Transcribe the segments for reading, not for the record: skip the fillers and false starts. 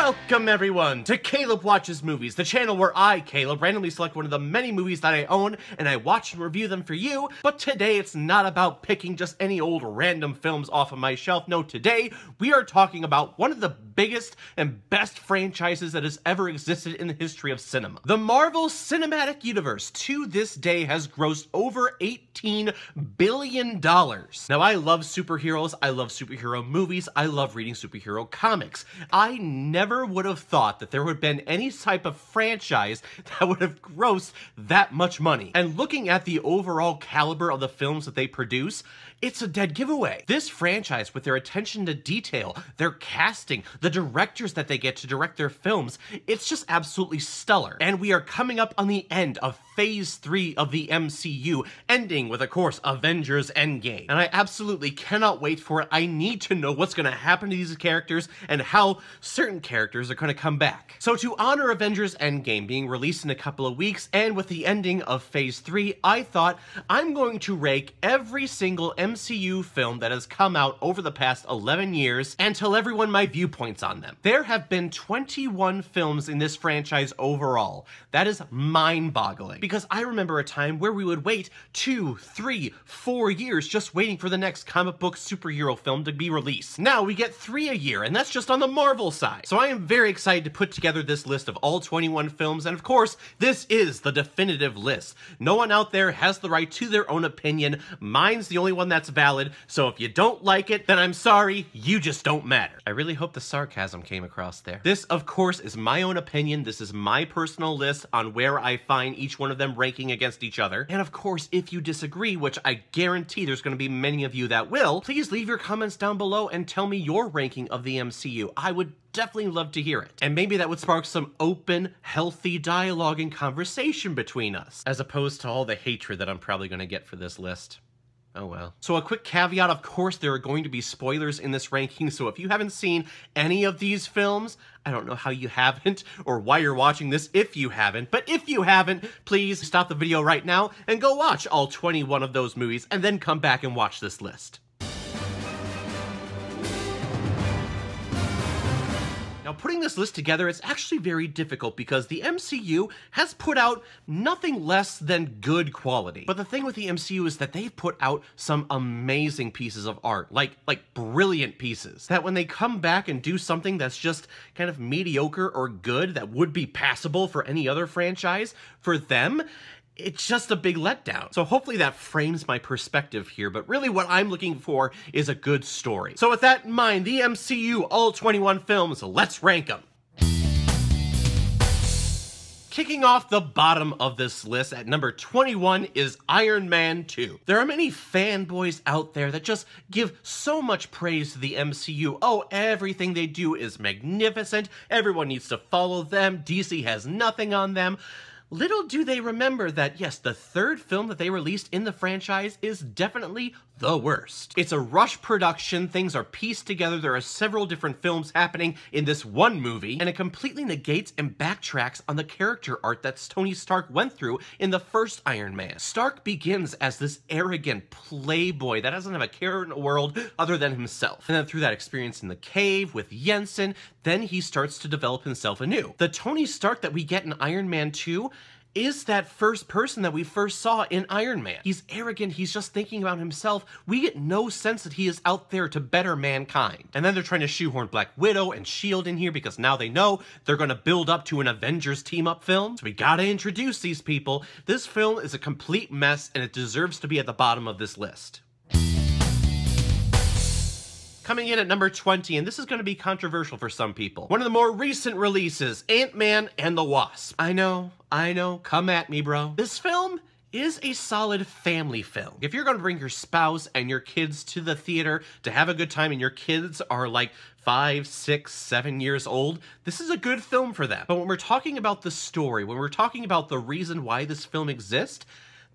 Welcome everyone to Caleb Watches Movies, the channel where I, Caleb, randomly select one of the many movies that I own and I watch and review them for you. But today it's not about picking just any old random films off of my shelf. No, today we are talking about one of the biggest and best franchises that has ever existed in the history of cinema. The Marvel Cinematic Universe to this day has grossed over $18 billion. Now I love superheroes, I love superhero movies, I love reading superhero comics. I never would have thought that there would have been any type of franchise that would have grossed that much money. And looking at the overall caliber of the films that they produce, it's a dead giveaway. This franchise, with their attention to detail, their casting, the directors that they get to direct their films, it's just absolutely stellar. And we are coming up on the end of Phase 3 of the MCU, ending with, of course, Avengers Endgame. And I absolutely cannot wait for it. I need to know what's going to happen to these characters and how certain characters are going to come back. So to honor Avengers Endgame being released in a couple of weeks, and with the ending of Phase 3, I thought I'm going to rank every single MCU film that has come out over the past 11 years and tell everyone my viewpoints on them. There have been 21 films in this franchise overall. That is mind-boggling, because I remember a time where we would wait 2, 3, 4 years just waiting for the next comic book superhero film to be released. Now we get 3 a year, and that's just on the Marvel side. So I am very excited to put together this list of all 21 films, and of course, this is the definitive list. No one out there has the right to their own opinion. Mine's the only one that's valid, so if you don't like it, then I'm sorry, you just don't matter. I really hope the sarcasm came across there. This, of course, is my own opinion. This is my personal list on where I find each one of them ranking against each other. And of course, if you disagree, which I guarantee there's going to be many of you that will, please leave your comments down below and tell me your ranking of the MCU. I would definitely love to hear it. And maybe that would spark some open, healthy dialogue and conversation between us, as opposed to all the hatred that I'm probably going to get for this list. Oh well. So a quick caveat, of course, there are going to be spoilers in this ranking, so if you haven't seen any of these films, I don't know how you haven't, or why you're watching this if you haven't, but if you haven't, please stop the video right now and go watch all 21 of those movies, and then come back and watch this list. Now, putting this list together is actually very difficult because the MCU has put out nothing less than good quality. But the thing with the MCU is that they've put out some amazing pieces of art, like brilliant pieces, that when they come back and do something that's just kind of mediocre or good that would be passable for any other franchise, for them, it's just a big letdown. So hopefully that frames my perspective here, but really what I'm looking for is a good story. So with that in mind, the MCU, all 21 films, let's rank them. Kicking off the bottom of this list at number 21 is Iron Man 2. There are many fanboys out there that just give so much praise to the MCU. Oh, everything they do is magnificent. Everyone needs to follow them. DC has nothing on them. Little do they remember that, yes, the third film that they released in the franchise is definitely the worst. It's a rush production, things are pieced together, there are several different films happening in this one movie, and it completely negates and backtracks on the character art that Tony Stark went through in the first Iron Man. Stark begins as this arrogant playboy that doesn't have a care in the world other than himself. And then through that experience in the cave with Jensen, then he starts to develop himself anew. The Tony Stark that we get in Iron Man 2 is that first person that we first saw in Iron Man. He's arrogant, he's just thinking about himself. We get no sense that he is out there to better mankind. And then they're trying to shoehorn Black Widow and S.H.I.E.L.D. in here because now they know they're gonna build up to an Avengers team-up film. So we gotta introduce these people. This film is a complete mess and it deserves to be at the bottom of this list. Coming in at number 20, and this is going to be controversial for some people. One of the more recent releases, Ant-Man and the Wasp. I know, come at me, bro. This film is a solid family film. If you're going to bring your spouse and your kids to the theater to have a good time and your kids are like 5, 6, 7 years old, this is a good film for them. But when we're talking about the story, when we're talking about the reason why this film exists,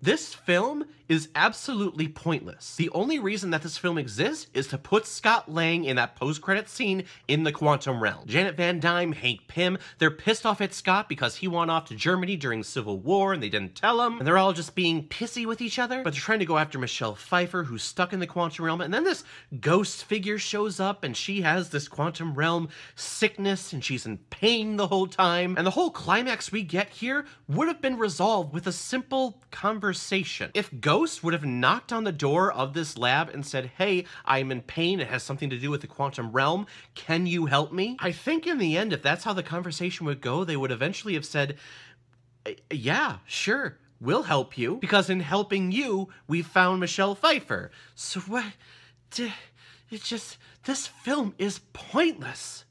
This film is absolutely pointless. The only reason that this film exists is to put Scott Lang in that post-credit scene in the quantum realm. Janet Van Dyne, Hank Pym, they're pissed off at Scott because he went off to Germany during Civil War and they didn't tell him, and they're all just being pissy with each other, but they're trying to go after Michelle Pfeiffer, who's stuck in the quantum realm, and then this ghost figure shows up and she has this quantum realm sickness and she's in pain the whole time, and the whole climax we get here would have been resolved with a simple conversation. If Ghost would have knocked on the door of this lab and said, hey, I'm in pain, it has something to do with the quantum realm, can you help me? I think in the end, if that's how the conversation would go, they would eventually have said, yeah, sure, we'll help you, because in helping you, we found Michelle Pfeiffer. So what, it's just, this film is pointless.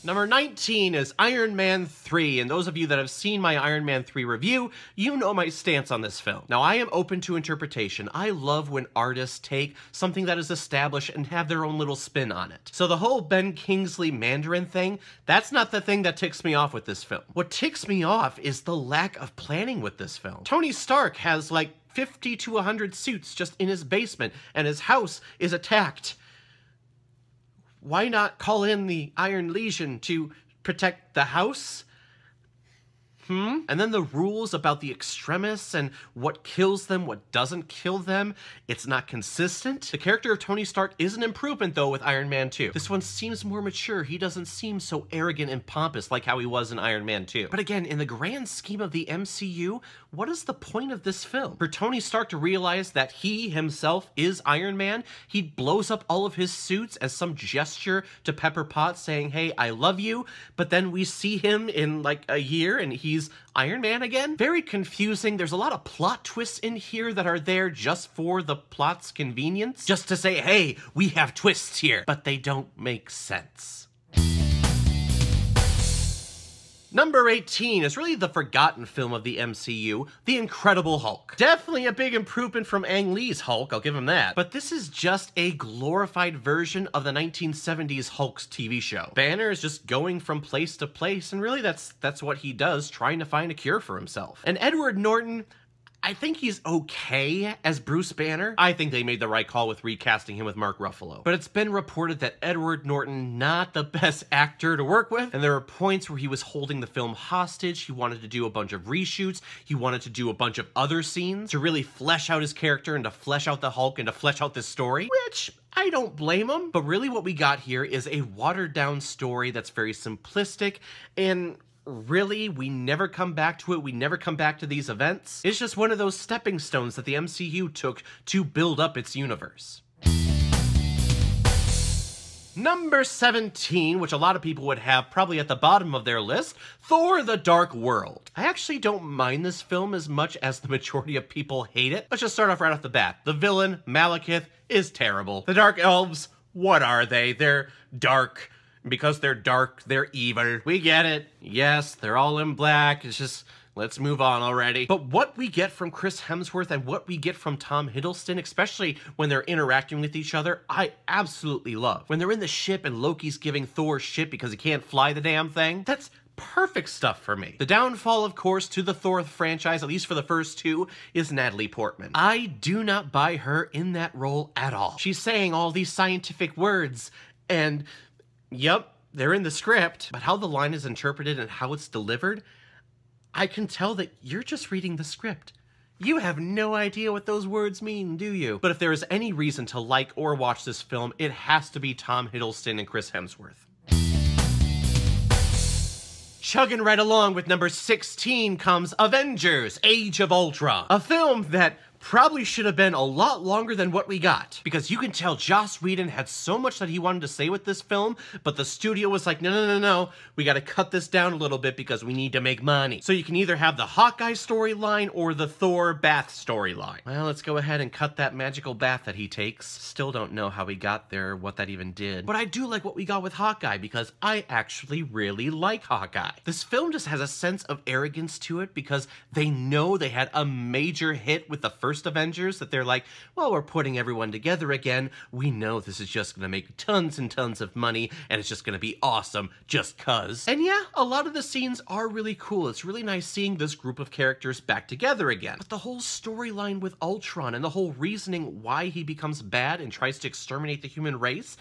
Number 19 is Iron Man 3, and those of you that have seen my Iron Man 3 review, you know my stance on this film. Now, I am open to interpretation. I love when artists take something that is established and have their own little spin on it. So the whole Ben Kingsley Mandarin thing, that's not the thing that ticks me off with this film. What ticks me off is the lack of planning with this film. Tony Stark has like 50 to 100 suits just in his basement, and his house is attacked. Why not call in the Iron Legion to protect the house? And then the rules about the extremists and what kills them, what doesn't kill them, it's not consistent. The character of Tony Stark is an improvement, though, with Iron Man 2. This one seems more mature. He doesn't seem so arrogant and pompous like how he was in Iron Man 2. But again, in the grand scheme of the MCU, what is the point of this film? For Tony Stark to realize that he himself is Iron Man, he blows up all of his suits as some gesture to Pepper Potts saying, hey, I love you, but then we see him in like a year and he's Iron Man again? Very confusing. There's a lot of plot twists in here that are there just for the plot's convenience. Just to say, hey, we have twists here, but they don't make sense. Number 18 is really the forgotten film of the MCU, The Incredible Hulk. Definitely a big improvement from Ang Lee's Hulk, I'll give him that. But this is just a glorified version of the 1970s Hulk's TV show. Banner is just going from place to place, and really that's what he does, trying to find a cure for himself. And Edward Norton, I think he's okay as Bruce Banner. I think they made the right call with recasting him with Mark Ruffalo. But it's been reported that Edward Norton, not the best actor to work with, and there were points where he was holding the film hostage. He wanted to do a bunch of reshoots. He wanted to do a bunch of other scenes to really flesh out his character and to flesh out the Hulk and to flesh out this story, which I don't blame him. But really what we got here is a watered down story that's very simplistic, and really, we never come back to it. We never come back to these events. It's just one of those stepping stones that the MCU took to build up its universe. Number 17, which a lot of people would have probably at the bottom of their list, Thor: The Dark World. I actually don't mind this film as much as the majority of people hate it. Let's just start off right off the bat. The villain, Malekith, is terrible. The Dark Elves, what are they? They're dark. Because they're dark, they're evil. We get it. Yes, they're all in black. It's just, let's move on already. But what we get from Chris Hemsworth and what we get from Tom Hiddleston, especially when they're interacting with each other, I absolutely love. When they're in the ship and Loki's giving Thor shit because he can't fly the damn thing, that's perfect stuff for me. The downfall, of course, to the Thor franchise, at least for the first two, is Natalie Portman. I do not buy her in that role at all. She's saying all these scientific words and yep, they're in the script, but how the line is interpreted and how it's delivered, I can tell that you're just reading the script. You have no idea what those words mean, do you? But if there is any reason to like or watch this film, it has to be Tom Hiddleston and Chris Hemsworth. Chugging right along with number 16 comes Avengers: Age of Ultron, a film that probably should have been a lot longer than what we got, because you can tell Joss Whedon had so much that he wanted to say with this film, but the studio was like, no, we gotta cut this down a little bit because we need to make money. So you can either have the Hawkeye storyline or the Thor bath storyline. Well, let's go ahead and cut that magical bath that he takes. Still don't know how he got there, what that even did. But I do like what we got with Hawkeye, because I actually really like Hawkeye. This film just has a sense of arrogance to it because they know they had a major hit with the first first Avengers, that they're like, well, we're putting everyone together again. We know this is just gonna make tons and tons of money, and it's just gonna be awesome just cuz. And yeah, a lot of the scenes are really cool. It's really nice seeing this group of characters back together again. But the whole storyline with Ultron and the whole reasoning why he becomes bad and tries to exterminate the human race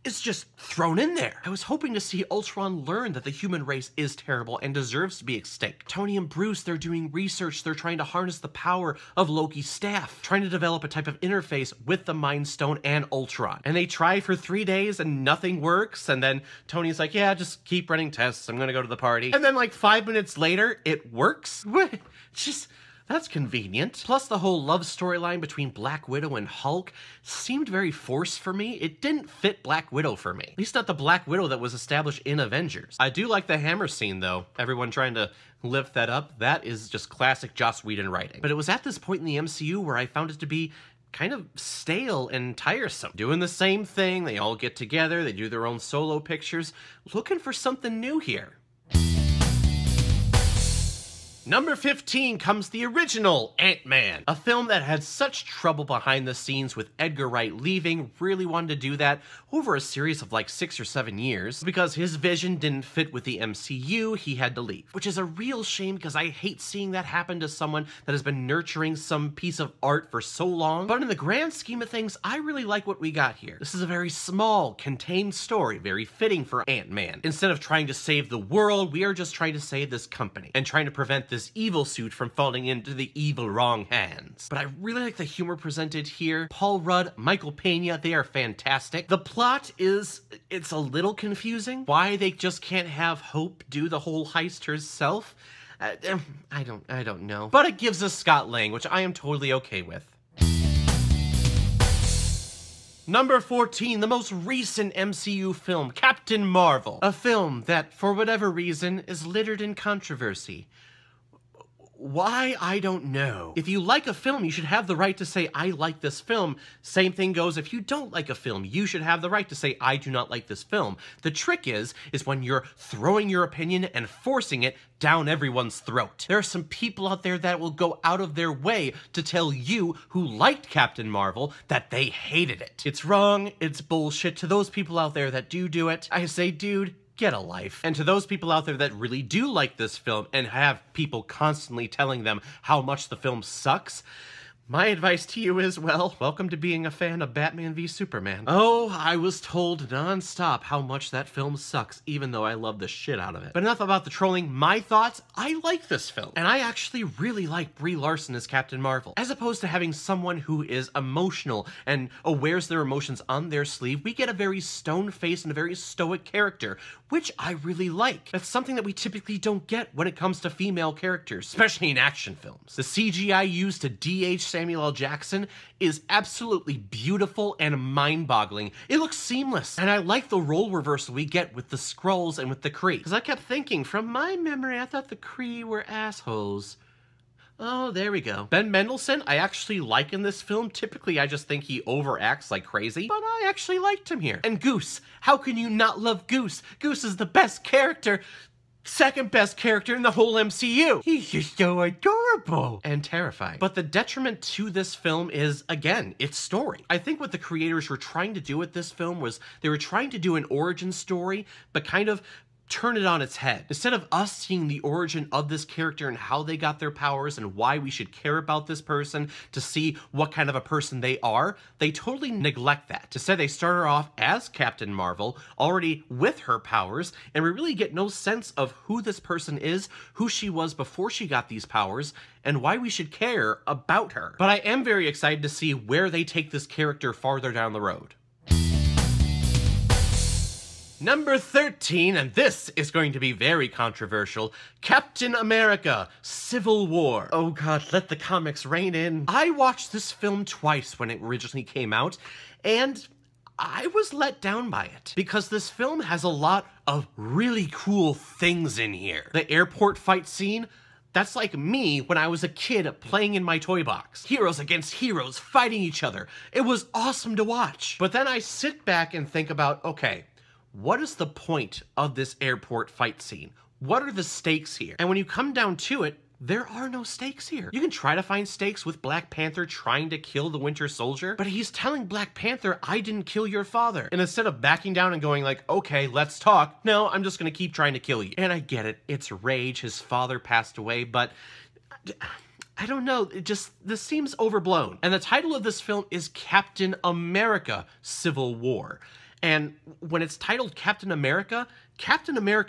is just thrown in there. I was hoping to see Ultron learn that the human race is terrible and deserves to be extinct. Tony and Bruce, they're doing research. They're trying to harness the power of Loki's staff, trying to develop a type of interface with the Mind Stone and Ultron. And they try for 3 days and nothing works. And then Tony's like, yeah, just keep running tests. I'm gonna go to the party. And then like 5 minutes later, it works. That's convenient. Plus, the whole love storyline between Black Widow and Hulk seemed very forced for me. It didn't fit Black Widow for me. At least not the Black Widow that was established in Avengers. I do like the hammer scene, though. Everyone trying to lift that up. That is just classic Joss Whedon writing. But it was at this point in the MCU where I found it to be kind of stale and tiresome. Doing the same thing, they all get together, they do their own solo pictures, looking for something new here. Number 15 comes the original Ant-Man, a film that had such trouble behind the scenes with Edgar Wright leaving. Really wanted to do that over a series of like 6 or 7 years. Because his vision didn't fit with the MCU, he had to leave. Which is a real shame because I hate seeing that happen to someone that has been nurturing some piece of art for so long. But in the grand scheme of things, I really like what we got here. This is a very small, contained story, very fitting for Ant-Man. Instead of trying to save the world, we are just trying to save this company and trying to prevent this evil suit from falling into the evil wrong hands. But I really like the humor presented here. Paul Rudd, Michael Pena, they are fantastic. The plot is, it's a little confusing. Why they just can't have Hope do the whole heist herself? I don't know. But it gives us Scott Lang, which I am totally okay with. Number 14, the most recent MCU film, Captain Marvel. A film that, for whatever reason, is littered in controversy. Why? I don't know. If you like a film, you should have the right to say, I like this film. Same thing goes if you don't like a film. You should have the right to say, I do not like this film. The trick is when you're throwing your opinion and forcing it down everyone's throat. There are some people out there that will go out of their way to tell you who liked Captain Marvel that they hated it. It's wrong, it's bullshit. To those people out there that do it, I say, dude, get a life. And to those people out there that really do like this film and have people constantly telling them how much the film sucks, my advice to you is, well, welcome to being a fan of Batman v Superman. Oh, I was told non-stop how much that film sucks, even though I love the shit out of it. But enough about the trolling. My thoughts, I like this film. And I actually really like Brie Larson as Captain Marvel. As opposed to having someone who is emotional and wears their emotions on their sleeve, we get a very stone-faced and a very stoic character, which I really like. That's something that we typically don't get when it comes to female characters, especially in action films. The CGI used to de-age Samuel L. Jackson is absolutely beautiful and mind-boggling. It looks seamless. And I like the role reversal we get with the Skrulls and with the Kree. Because I kept thinking, from my memory, I thought the Kree were assholes. Oh, there we go. Ben Mendelsohn, I actually like in this film. Typically, I just think he overacts like crazy, but I actually liked him here. And Goose, how can you not love Goose? Goose is the best character. Second best character in the whole MCU. He's just so adorable and terrifying. But the detriment to this film is, again, its story. I think what the creators were trying to do with this film was they were trying to do an origin story, but kind of turn it on its head. Instead of us seeing the origin of this character and how they got their powers and why we should care about this person to see what kind of a person they are, they totally neglect that. Instead, they start her off as Captain Marvel, already with her powers, and we really get no sense of who this person is, who she was before she got these powers, and why we should care about her. But I am very excited to see where they take this character farther down the road. Number 13, and this is going to be very controversial, Captain America, Civil War. Oh god, let the comics rein in. I watched this film twice when it originally came out, and I was let down by it. Because this film has a lot of really cool things in here. The airport fight scene, that's like me when I was a kid playing in my toy box. Heroes against heroes fighting each other. It was awesome to watch. But then I sit back and think about, okay, what is the point of this airport fight scene? What are the stakes here? And when you come down to it, there are no stakes here. You can try to find stakes with Black Panther trying to kill the Winter Soldier, but he's telling Black Panther, I didn't kill your father. And instead of backing down and going like, okay, let's talk, no, I'm just gonna keep trying to kill you. And I get it, it's rage, his father passed away, but I don't know, this seems overblown. And the title of this film is Captain America: Civil War. And when it's titled Captain America,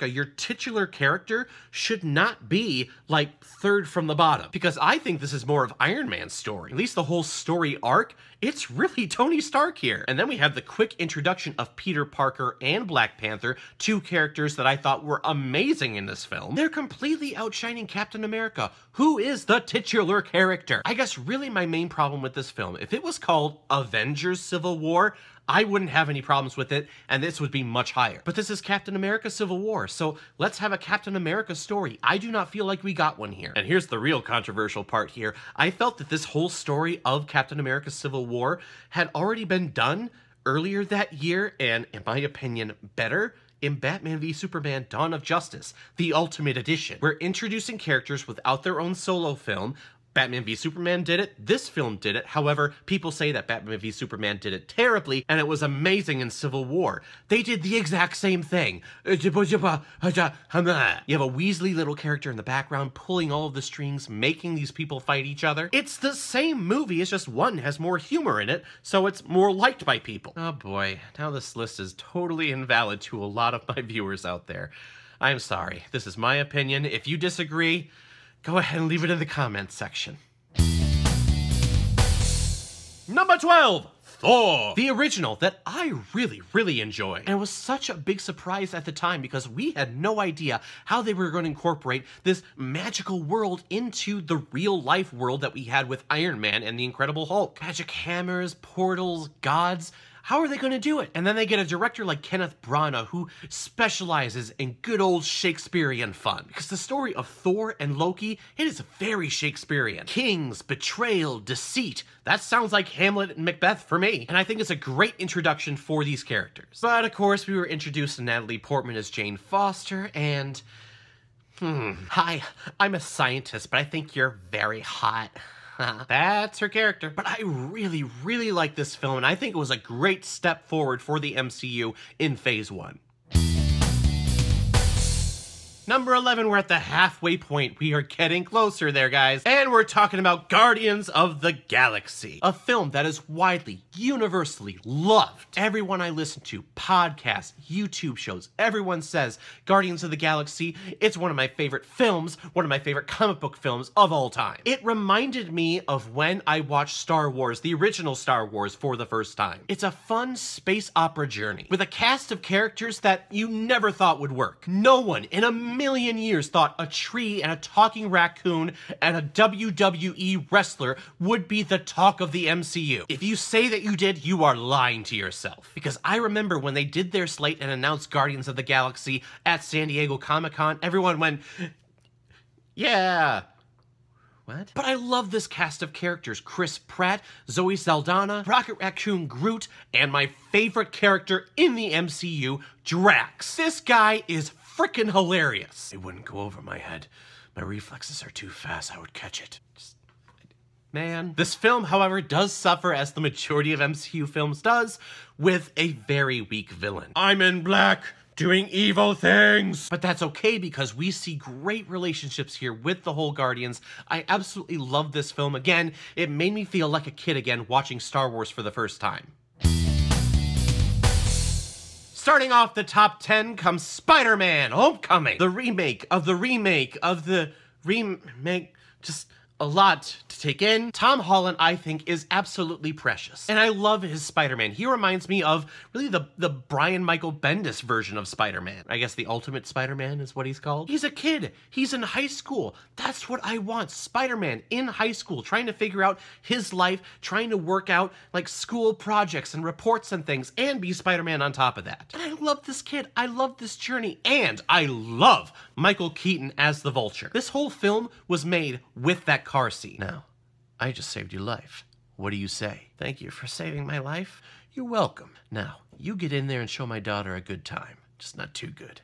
your titular character, should not be like third from the bottom. Because I think this is more of Iron Man's story. At least the whole story arc, it's really Tony Stark here. And then we have the quick introduction of Peter Parker and Black Panther, two characters that I thought were amazing in this film. They're completely outshining Captain America, who is the titular character. I guess really my main problem with this film, if it was called Avengers: Civil War, I wouldn't have any problems with it, and this would be much higher. But this is Captain America: Civil War, so let's have a Captain America story. I do not feel like we got one here. And here's the real controversial part here. I felt that this whole story of Captain America: Civil War had already been done earlier that year, and in my opinion, better, in Batman v Superman: Dawn of Justice, the Ultimate Edition. We're introducing characters without their own solo film. Batman v Superman did it, this film did it. However, people say that Batman v Superman did it terribly, and it was amazing in Civil War. They did the exact same thing. You have a Weasley little character in the background pulling all of the strings, making these people fight each other. It's the same movie, it's just one has more humor in it, so it's more liked by people. Oh boy, now this list is totally invalid to a lot of my viewers out there. I'm sorry, this is my opinion. If you disagree, go ahead and leave it in the comments section. Number 12, Thor. The original that I really enjoyed. And it was such a big surprise at the time because we had no idea how they were going to incorporate this magical world into the real life world that we had with Iron Man and the Incredible Hulk. Magic hammers, portals, gods. How are they going to do it? And then they get a director like Kenneth Branagh who specializes in good old Shakespearean fun. Because the story of Thor and Loki, it is very Shakespearean. Kings, betrayal, deceit. That sounds like Hamlet and Macbeth for me. And I think it's a great introduction for these characters. But of course, we were introduced to Natalie Portman as Jane Foster and... Hi, I'm a scientist, but I think you're very hot. That's her character. But I really like this film, and I think it was a great step forward for the MCU in Phase 1. Number 11, we're at the halfway point. We are getting closer there, guys. And we're talking about Guardians of the Galaxy, a film that is widely, universally loved. Everyone I listen to, podcasts, YouTube shows, everyone says Guardians of the Galaxy, it's one of my favorite films, one of my favorite comic book films of all time. It reminded me of when I watched Star Wars, the original Star Wars, for the first time. It's a fun space opera journey with a cast of characters that you never thought would work. No one in a million years thought a tree and a talking raccoon and a WWE wrestler would be the talk of the MCU. If you say that you did, you are lying to yourself. Because I remember when they did their slate and announced Guardians of the Galaxy at San Diego Comic-Con, everyone went, yeah. What? But I love this cast of characters. Chris Pratt, Zoe Saldana, Rocket Raccoon Groot, and my favorite character in the MCU, Drax. This guy is freaking hilarious. It wouldn't go over my head. My reflexes are too fast, I would catch it. Man. This film, however, does suffer, as the majority of MCU films does, with a very weak villain. I'm in black, doing evil things. But that's okay because we see great relationships here with the whole Guardians. I absolutely love this film. Again, it made me feel like a kid again watching Star Wars for the first time. Starting off the top 10 comes Spider-Man: Homecoming. The remake of the remake of the remake. Just a lot to take in. Tom Holland, I think, is absolutely precious. And I love his Spider-Man. He reminds me of really the Brian Michael Bendis version of Spider-Man. I guess the Ultimate Spider-Man is what he's called. He's a kid. He's in high school. That's what I want. Spider-Man in high school, trying to figure out his life, trying to work out like school projects and reports and things, and be Spider-Man on top of that. And I love this kid. I love this journey. And I love Michael Keaton as the Vulture. This whole film was made with that car scene. Now, I just saved your life. What do you say? Thank you for saving my life. You're welcome. Now, you get in there and show my daughter a good time. Just not too good.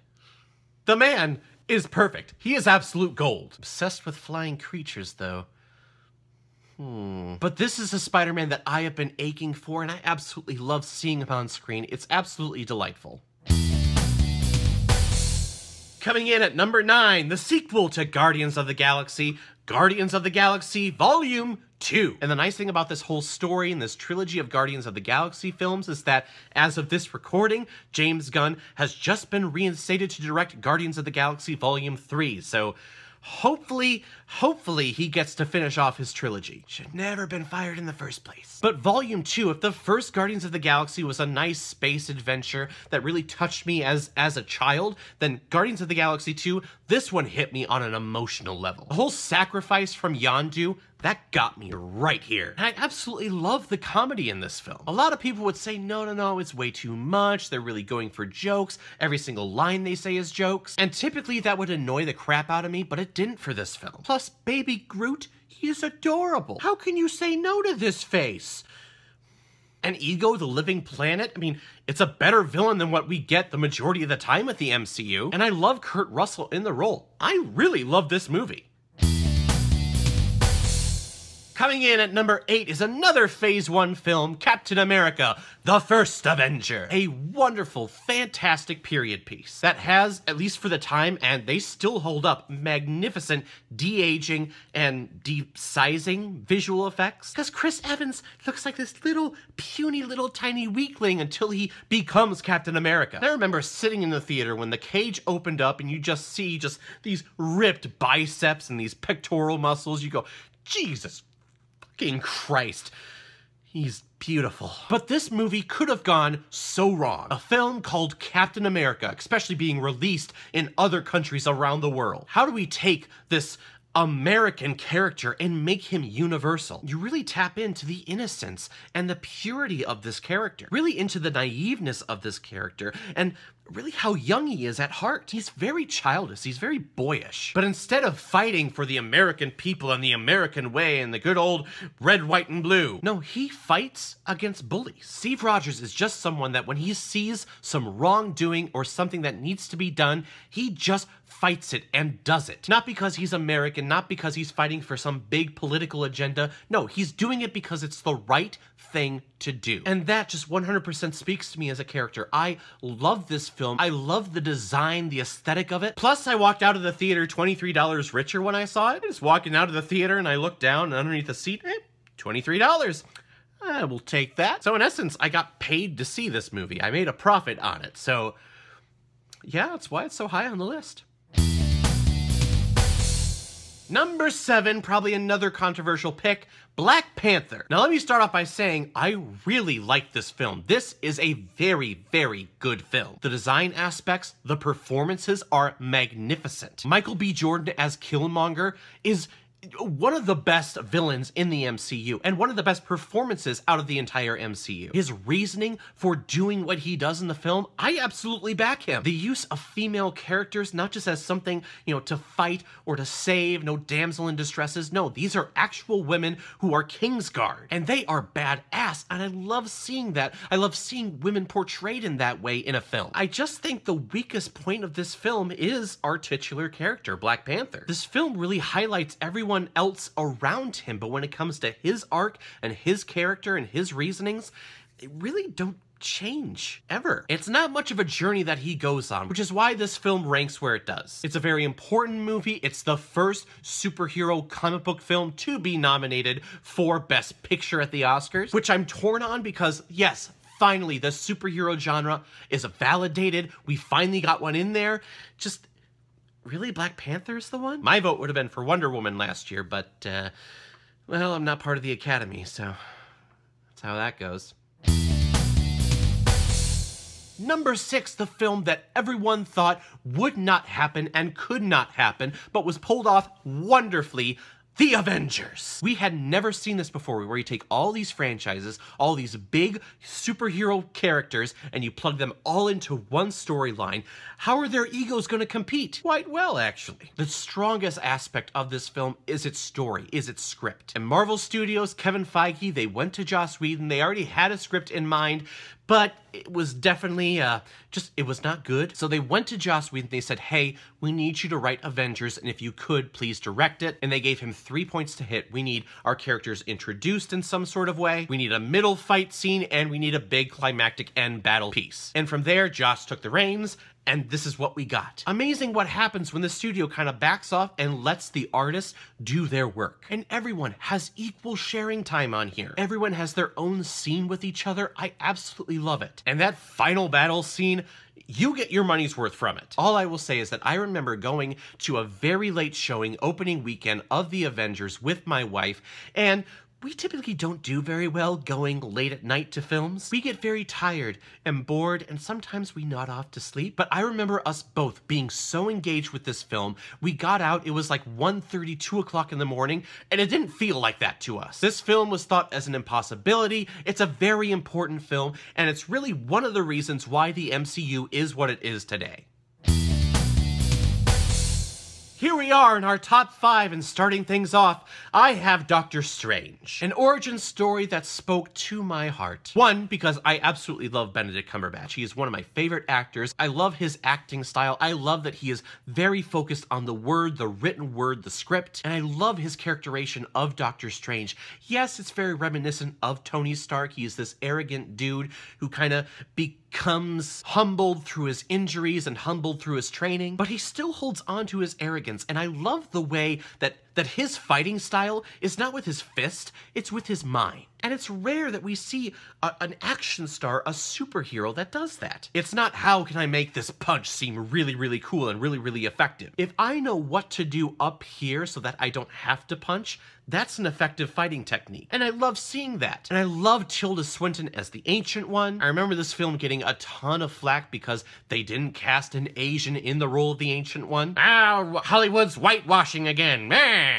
The man is perfect. He is absolute gold. Obsessed with flying creatures, though. But this is a Spider-Man that I have been aching for, and I absolutely love seeing him on screen. It's absolutely delightful. Coming in at number 9, the sequel to Guardians of the Galaxy, Guardians of the Galaxy Volume 2. And the nice thing about this whole story and this trilogy of Guardians of the Galaxy films is that, as of this recording, James Gunn has just been reinstated to direct Guardians of the Galaxy Volume 3, so hopefully he gets to finish off his trilogy. Should never been fired in the first place. But Volume 2, if the first Guardians of the Galaxy was a nice space adventure that really touched me as a child, then Guardians of the Galaxy 2, this one hit me on an emotional level. The whole sacrifice from Yondu, that got me right here. And I absolutely love the comedy in this film. A lot of people would say, no, it's way too much. They're really going for jokes. Every single line they say is jokes. And typically that would annoy the crap out of me, but it didn't for this film. Plus, Baby Groot, he is adorable. How can you say no to this face? And Ego, the Living Planet, I mean, it's a better villain than what we get the majority of the time at the MCU. And I love Kurt Russell in the role. I really love this movie. Coming in at number 8 is another Phase 1 film, Captain America, The First Avenger. A wonderful, fantastic period piece that has, at least for the time, and they still hold up, magnificent de-aging and de-sizing visual effects. Because Chris Evans looks like this little, puny, little tiny weakling until he becomes Captain America. I remember sitting in the theater when the cage opened up and you just see these ripped biceps and these pectoral muscles. You go, Jesus fucking Christ, he's beautiful. But this movie could have gone so wrong. A film called Captain America, especially being released in other countries around the world. How do we take this American character and make him universal? You really tap into the innocence and the purity of this character, really into the naiveness of this character, and really how young he is at heart. He's very childish, he's very boyish. But instead of fighting for the American people and the American way and the good old red, white, and blue, no, he fights against bullies. Steve Rogers is just someone that when he sees some wrongdoing or something that needs to be done, he just fights it and does it. Not because he's American, not because he's fighting for some big political agenda. No, he's doing it because it's the right thing to do. And that just 100% speaks to me as a character. I love this film. I love the design, the aesthetic of it. Plus, I walked out of the theater $23 richer when I saw it. Just walking out of the theater and I looked down and underneath the seat, $23. I will take that. So in essence, I got paid to see this movie. I made a profit on it. So yeah, that's why it's so high on the list. Number 7, probably another controversial pick, Black Panther. Now let me start off by saying I really like this film. This is a very, very good film. The design aspects, the performances are magnificent. Michael B. Jordan as Killmonger is one of the best villains in the MCU and one of the best performances out of the entire MCU. His reasoning for doing what he does in the film, I absolutely back him. The use of female characters, not just as something, to fight or to save, no damsel in distresses. No, these are actual women who are Kingsguard, and they are badass, and I love seeing that. I love seeing women portrayed in that way in a film. I just think the weakest point of this film is our titular character, Black Panther. This film really highlights everyone else around him, but when it comes to his arc and his character and his reasonings, they really don't change ever. It's not much of a journey that he goes on, which is why this film ranks where it does. It's a very important movie. It's the first superhero comic book film to be nominated for Best Picture at the Oscars, which I'm torn on because, yes, finally, the superhero genre is validated. We finally got one in there. Just really, Black Panther's the one? My vote would have been for Wonder Woman last year, but, well, I'm not part of the Academy, so that's how that goes. Number 6, the film that everyone thought would not happen and could not happen, but was pulled off wonderfully, The Avengers. We had never seen this before, where you take all these franchises, all these big superhero characters, and you plug them all into one storyline. How are their egos going to compete? Quite well, actually. The strongest aspect of this film is its story, is its script. And Marvel Studios, Kevin Feige, they went to Joss Whedon, they already had a script in mind, but it was definitely, it was not good. So they went to Joss Whedon, they said, hey, we need you to write Avengers, and if you could, please direct it. And they gave him 3 points to hit. We need our characters introduced in some sort of way, we need a middle fight scene, and we need a big climactic end battle piece. And from there, Joss took the reins, and this is what we got. Amazing what happens when the studio kind of backs off and lets the artists do their work. And everyone has equal sharing time on here. Everyone has their own scene with each other. I absolutely love it. And that final battle scene, you get your money's worth from it. All I will say is that I remember going to a very late showing opening weekend of the Avengers with my wife, and we typically don't do very well going late at night to films. We get very tired and bored, and sometimes we nod off to sleep. But I remember us both being so engaged with this film. We got out, it was like 1:30, 2 o'clock in the morning, and it didn't feel like that to us. This film was thought as an impossibility. It's a very important film, and it's really one of the reasons why the MCU is what it is today. Here we are in our top 5, and starting things off, I have Doctor Strange. An origin story that spoke to my heart. One, because I absolutely love Benedict Cumberbatch. He is one of my favorite actors. I love his acting style. I love that he is very focused on the word, the written word, the script, and I love his characterization of Doctor Strange. Yes, it's very reminiscent of Tony Stark. He is this arrogant dude who kind of becomes humbled through his injuries and humbled through his training, but he still holds on to his arrogance, and I love the way that his fighting style is not with his fist, it's with his mind. And it's rare that we see an action star, a superhero that does that. It's not, how can I make this punch seem really, really cool and really, really effective? If I know what to do up here so that I don't have to punch, that's an effective fighting technique. And I love seeing that. And I love Tilda Swinton as the Ancient One. I remember this film getting a ton of flack because they didn't cast an Asian in the role of the Ancient One. Hollywood's whitewashing again.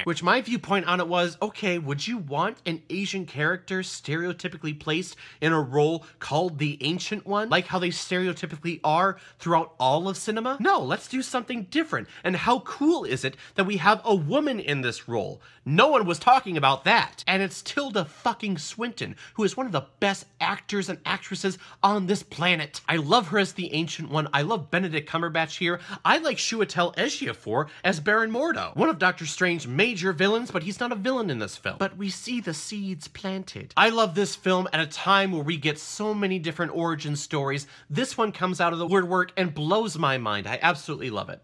Which my viewpoint on it was, okay, would you want an Asian character stereotypically placed in a role called the Ancient One, like how they stereotypically are throughout all of cinema? No, let's do something different. And how cool is it that we have a woman in this role? No one was talking about that. And it's Tilda fucking Swinton, who is one of the best actors and actresses on this planet. I love her as the Ancient One. I love Benedict Cumberbatch here. I like Chiwetel Ejiofor as Baron Mordo, one of Doctor Strange's major villains, but he's not a villain in this film. But we see the seeds planted. I love this film at a time where we get so many different origin stories. This one comes out of the woodwork and blows my mind. I absolutely love it.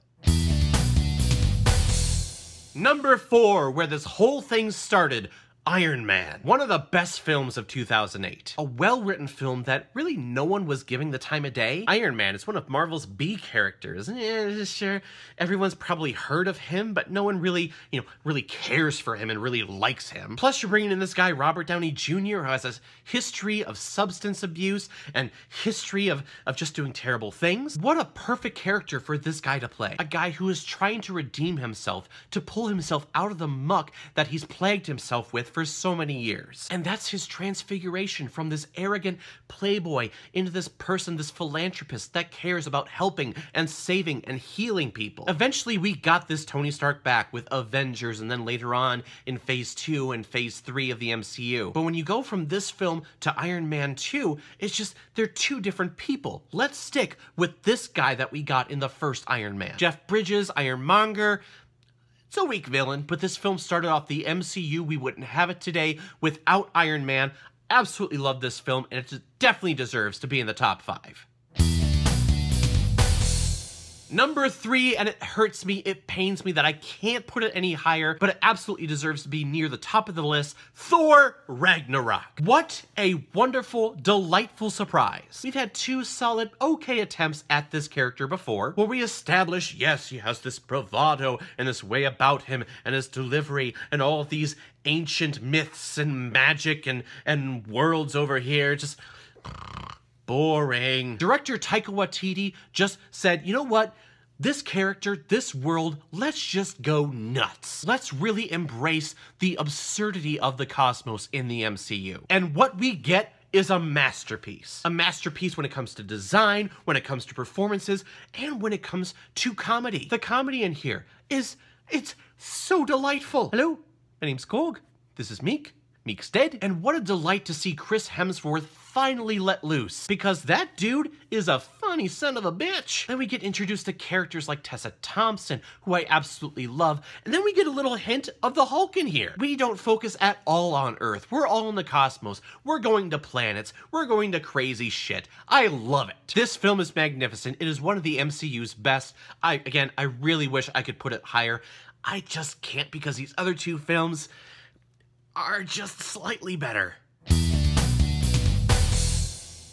Number 4, where this whole thing started, Iron Man. One of the best films of 2008. A well-written film that really no one was giving the time of day. Iron Man is one of Marvel's B characters. Sure, everyone's probably heard of him, but no one really, really cares for him and really likes him. Plus, you're bringing in this guy, Robert Downey Jr., who has a history of substance abuse and history of just doing terrible things. What a perfect character for this guy to play. A guy who is trying to redeem himself, to pull himself out of the muck that he's plagued himself with for so many years. And that's his transfiguration from this arrogant playboy into this person, this philanthropist that cares about helping and saving and healing people. Eventually, we got this Tony Stark back with Avengers, and then later on in Phase 2 and Phase 3 of the MCU. But when you go from this film to Iron Man 2, it's just, they're two different people. Let's stick with this guy that we got in the first Iron Man. Jeff Bridges, Ironmonger. It's a weak villain, but this film started off the MCU. We wouldn't have it today without Iron Man. Absolutely love this film, and it definitely deserves to be in the top 5. Number 3, and it hurts me, it pains me that I can't put it any higher, but it absolutely deserves to be near the top of the list, Thor Ragnarok. What a wonderful, delightful surprise. We've had 2 solid, okay attempts at this character before, where we establish, yes, he has this bravado and this way about him and his delivery and all of these ancient myths and magic and worlds over here, just boring. Director Taika Waititi just said, you know what? This character, this world, let's just go nuts. Let's really embrace the absurdity of the cosmos in the MCU. And what we get is a masterpiece. A masterpiece when it comes to design, when it comes to performances, and when it comes to comedy. The comedy in here it's so delightful. Hello, my name's Korg. This is Meek's dead. And what a delight to see Chris Hemsworth finally let loose, because that dude is a funny son of a bitch. Then we get introduced to characters like Tessa Thompson, who I absolutely love, and then we get a little hint of the Hulk in here. We don't focus at all on Earth. We're all in the cosmos. We're going to planets. We're going to crazy shit. I love it. This film is magnificent. It is one of the MCU's best. I really wish I could put it higher. I just can't, because these other two films are just slightly better.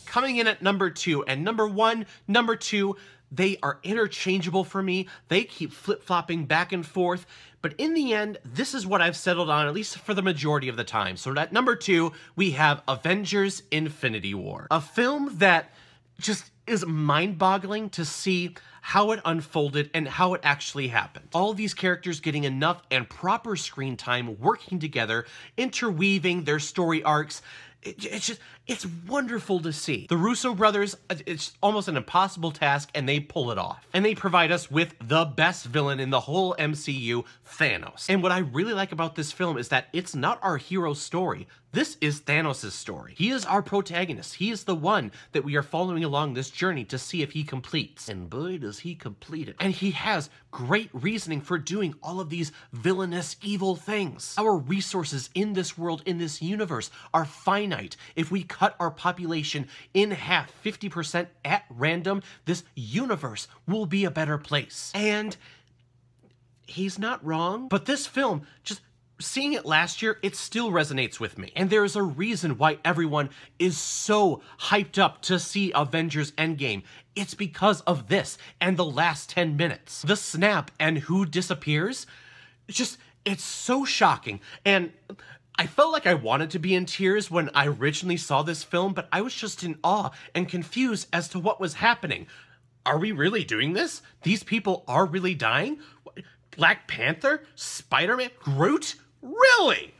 Coming in at number 2, and number 1, number 2, they are interchangeable for me. They keep flip-flopping back and forth, but in the end, this is what I've settled on, at least for the majority of the time. So at number 2, we have Avengers: Infinity War. A film that just is mind-boggling to see how it unfolded and how it actually happened. All these characters getting enough and proper screen time, working together, interweaving their story arcs. It's wonderful to see. The Russo brothers, it's almost an impossible task, and they pull it off. And they provide us with the best villain in the whole MCU, Thanos. And what I really like about this film is that it's not our hero's story. This is Thanos' story. He is our protagonist. He is the one that we are following along this journey to see if he completes. And boy, does he complete it. And he has great reasoning for doing all of these villainous, evil things. Our resources in this world, in this universe, are finite. If we cut our population in half, 50% at random, this universe will be a better place. And he's not wrong, but this film, just seeing it last year, it still resonates with me. And there is a reason why everyone is so hyped up to see Avengers Endgame. It's because of this and the last 10 minutes. The snap and who disappears, it's so shocking. And I felt like I wanted to be in tears when I originally saw this film, but I was just in awe and confused as to what was happening. Are we really doing this? These people are really dying? Black Panther? Spider-Man? Groot? Really?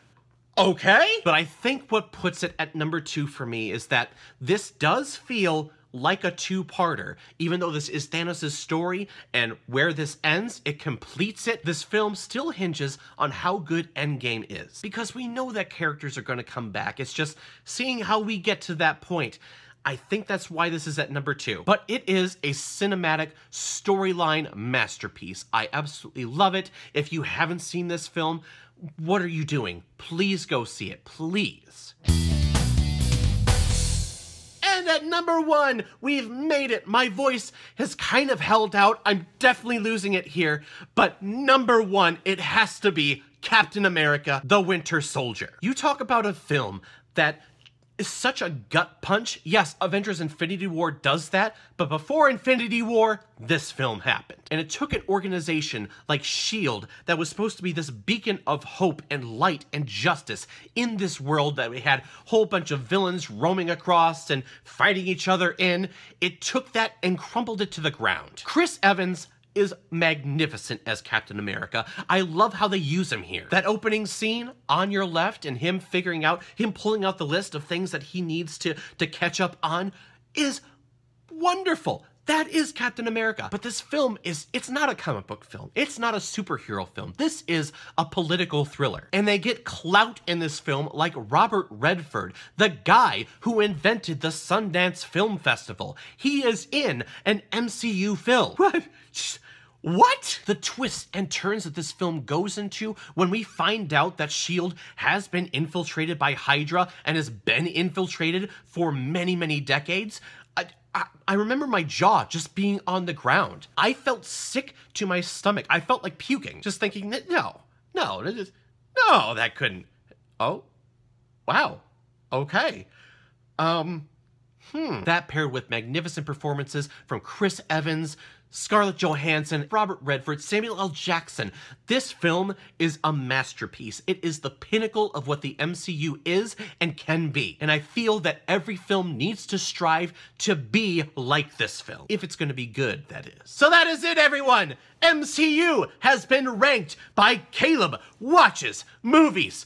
Okay. But I think what puts it at number 2 for me is that this does feel like a two-parter. Even though this is Thanos' story, and where this ends, it completes it, this film still hinges on how good Endgame is. Because we know that characters are going to come back. It's just seeing how we get to that point. I think that's why this is at number 2. But it is a cinematic storyline masterpiece. I absolutely love it. If you haven't seen this film, what are you doing? Please go see it, please. And at number 1, we've made it. My voice has kind of held out. I'm definitely losing it here. But number 1, it has to be Captain America: The Winter Soldier. You talk about a film that is such a gut punch. Yes, Avengers Infinity War does that, but before Infinity War, this film happened. And it took an organization like S.H.I.E.L.D. that was supposed to be this beacon of hope and light and justice in this world that we had a whole bunch of villains roaming across and fighting each other in. It took that and crumbled it to the ground. Chris Evans is magnificent as Captain America. I love how they use him here. That opening scene on your left and him pulling out the list of things that he needs to catch up on is wonderful. That is Captain America. But this film it's not a comic book film. It's not a superhero film. This is a political thriller. And they get clout in this film like Robert Redford, the guy who invented the Sundance Film Festival. He is in an MCU film. What? The twists and turns that this film goes into when we find out that S.H.I.E.L.D. has been infiltrated by Hydra and has been infiltrated for many, many decades. I remember my jaw just being on the ground. I felt sick to my stomach. I felt like puking, just thinking that no, that couldn't. Oh, wow. Okay. That paired with magnificent performances from Chris Evans, Scarlett Johansson, Robert Redford, Samuel L. Jackson. This film is a masterpiece. It is the pinnacle of what the MCU is and can be. And I feel that every film needs to strive to be like this film. If it's going to be good, that is. So that is it, everyone. MCU has been ranked by Caleb Watches Movies.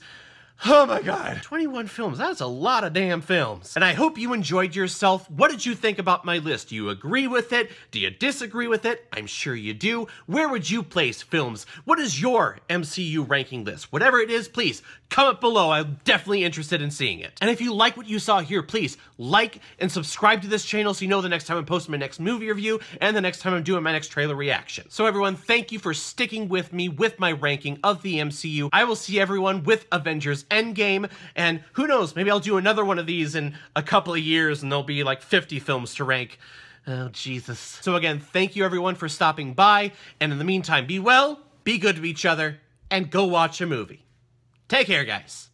Oh my god. 21 films, that's a lot of damn films. And I hope you enjoyed yourself. What did you think about my list? Do you agree with it? Do you disagree with it? I'm sure you do. Where would you place films? What is your MCU ranking list? Whatever it is, please comment below. I'm definitely interested in seeing it. And if you like what you saw here, please like and subscribe to this channel so you know the next time I'm posting my next movie review and the next time I'm doing my next trailer reaction. So everyone, thank you for sticking with me with my ranking of the MCU. I will see everyone with Avengers Endgame, and who knows, maybe I'll do another one of these in a couple of years and there'll be like 50 films to rank. Oh, Jesus. So again, thank you everyone for stopping by, and in the meantime, be well, be good to each other, and go watch a movie. Take care, guys.